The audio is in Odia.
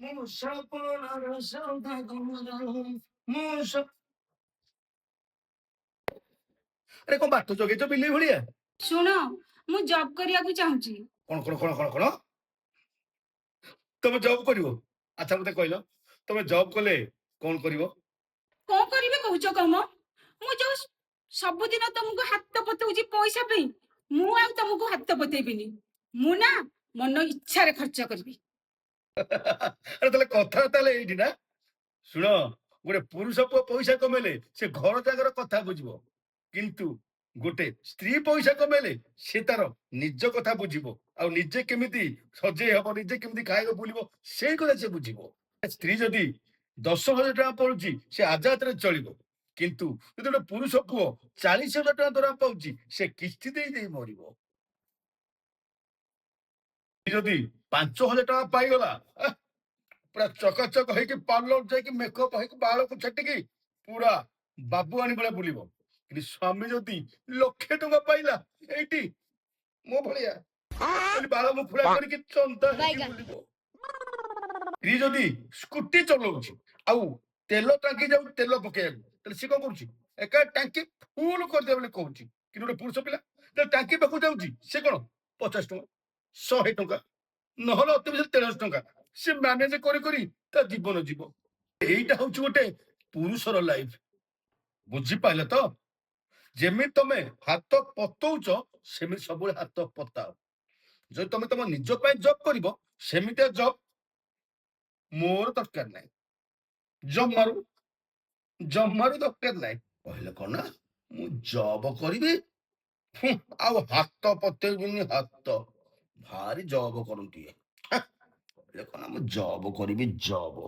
ମୁଁ ସପନର ସୌଦାଗର ମୁଁ ସ ଆରେ କଣ ବାଟ ଜଗେଇଛ ବିଲେଇ ଭଳିଆ? ଶୁଣ, ମୁଁ ଜବ୍ କରିବାକୁ ଚାହୁଁଛି। କଣ ତମେ ଜବ୍ କରିବ? ଆଚ୍ଛା ମତେ କହିଲ, ତମେ ଜବ୍ କଲେ କଣ କରିବ? କଣ କରିବେ କହୁଛ କମ? ମୁଁ ଯୋଉ ସବୁଦିନ ତମକୁ ହାତ ପତଉଛି ପଇସା ପାଇଁ, ମୁଁ ଆଉ ତମକୁ ହାତ ପତେଇବିନି। ମୁଁ ନା ମନ ଇଚ୍ଛାରେ ଖର୍ଚ୍ଚ କରିବି। ଆରେ ତାହେଲେ କଥା ତାହେଲେ ଏଇଠି ନା। ଶୁଣ, ଗୋଟେ ପୁରୁଷ ପୁଅ ପଇସା କମେଇଲେ ସେ ଘର ଜାଗାର କଥା ବୁଝିବ, କିନ୍ତୁ ଗୋଟେ ସ୍ତ୍ରୀ ପଇସା କମେଇଲେ ସେ ତାର ନିଜ କଥା ବୁଝିବ, ଆଉ ନିଜେ କେମିତି ସଜେଇ ହବ, ନିଜେ କେମିତି ଖାଇବ ବୁଲିବ ସେଇ କଥା ସେ ବୁଝିବ। ସ୍ତ୍ରୀ ଯଦି 10,000 ଟଙ୍କା ପଡୁଛି ସେ ଆଜାଦରେ ଚଳିବ, କିନ୍ତୁ ଯଦି ଗୋଟେ ପୁରୁଷ ପୁଅ 40,000 ଟଙ୍କା ଦରମା ପାଉଛି ସେ କିସ୍ତି ଦେଇ ଦେଇ ମରିବ। ଯଦି 5,000 ଟଙ୍କା ପାଇଗଲା, ପୁରା ଚକଚକ ହେଇକି ପାର୍ଲର ଯାଇକି ମେକଅପ୍ ହେଇକି ବାଳକୁ ଛାଟିକି ପୁରା ବାବୁଆଣୀ ଭଳିଆ ବୁଲିବ। କିନ୍ତୁ ସ୍ୱାମୀ ଯଦି 1,00,000 ଟଙ୍କା ପାଇଲା, ଏଇଠି ମୋ ଭଳିଆ ବାଳ ମୁଖୁଳା କରିକି ଚନ୍ଦା ହେଇକି ବୁଲିବ। ସ୍ତ୍ରୀ ଯଦି ସ୍କୁଟି ଚଲଉଛି ଆଉ ତେଲ ଟାଙ୍କି ଯାଉଛି ତେଲ ପକେଇବାକୁ, ତାହେଲେ ସେ କଣ କରୁଛି? ଏକା ଟାଙ୍କି ଫୁଲ କରିଦେବ ବୋଲି କହୁଛି। କିନ୍ତୁ ଗୋଟେ ପୁରୁଷ ପିଲା ଟାଙ୍କି ପାଖକୁ ଯାଉଛି, ସେ କଣ 50 ଟଙ୍କା 100 ଟଙ୍କା ନହେଲେ ଅତି ବେଶୀ 1,300 ଟଙ୍କା ସେ ମ୍ୟାନେଜ କରି କରି ତା ଜୀବନ ଯିବ। এইটা হচ্ছে ଗୋଟେ ପୁରୁଷର ଲାଇଫ। ବୁଝିପାରିଲ ତ? ଯେମିତି ତମେ ହାତ ପତଉଛ ସେମିତି ସବୁବେଳେ ହାତ ପତାଅ। ଯଦି ତମେ ତମ ନିଜ ପାଇଁ ଜବ୍ କରିବ, ସେମିତିଆ ଜବ୍ ମୋର ଦରକାର ନାହିଁ। ଜମାରୁ ଜମାରୁ ଦରକାର ନାହିଁ। କହିଲେ କଣ ନା ମୁଁ ଜବ୍ କରିବି, ଆଉ ହାତ ପତେଇବିନି ହାତ। ଭାରି ଜବ୍ କରନ୍ତି। କହିଲେ କଣ ନା ମୁଁ ଜବ୍ କରିବି ଜବ୍।